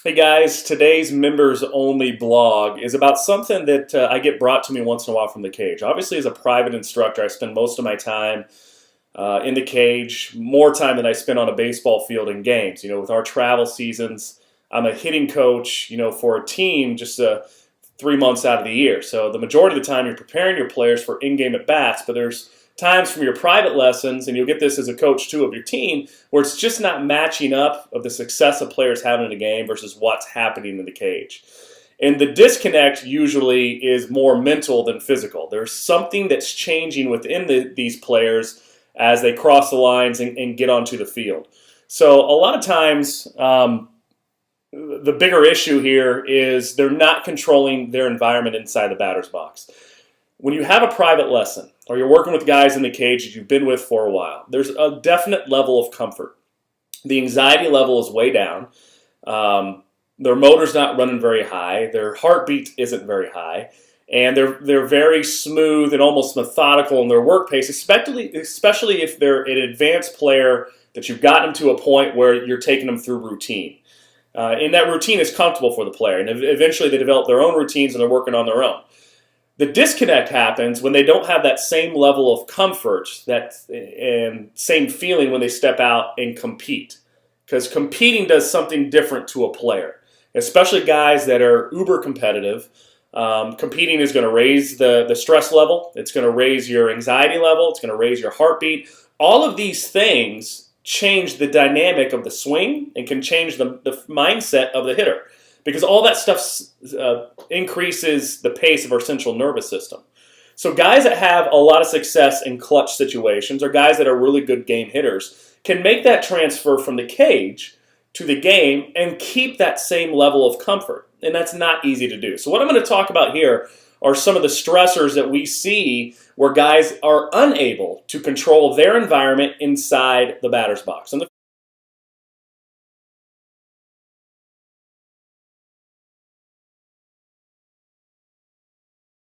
Hey guys, today's members only blog is about something that I get brought to me once in a while from the cage. Obviously, as a private instructor, I spend most of my time in the cage, more time than I spend on a baseball field in games. You know, with our travel seasons, I'm a hitting coach, for a team just 3 months out of the year. So the majority of the time, you're preparing your players for in-game at-bats, but there's times from your private lessons, and you'll get this as a coach too of your team, where it's just not matching up of the success of players having in a game versus what's happening in the cage. And the disconnect usually is more mental than physical. There's something that's changing within these players as they cross the lines and get onto the field. So a lot of times, the bigger issue here is they're not controlling their environment inside the batter's box. When you have a private lesson, or you're working with guys in the cage that you've been with for a while, there's a definite level of comfort. The anxiety level is way down. Their motor's not running very high. Their heartbeat isn't very high. And they're very smooth and almost methodical in their work pace, especially if they're an advanced player that you've gotten them to a point where you're taking them through routine. And that routine is comfortable for the player. And eventually they develop their own routines and they're working on their own. The disconnect happens when they don't have that same level of comfort and same feeling when they step out and compete. Because competing does something different to a player, especially guys that are uber competitive. Competing is going to raise the stress level. It's going to raise your anxiety level. It's going to raise your heartbeat. All of these things change the dynamic of the swing and can change the mindset of the hitter. Because all that stuff increases the pace of our central nervous system. So guys that have a lot of success in clutch situations, or guys that are really good game hitters, can make that transfer from the cage to the game and keep that same level of comfort. And that's not easy to do. So what I'm going to talk about here are some of the stressors that we see where guys are unable to control their environment inside the batter's box. And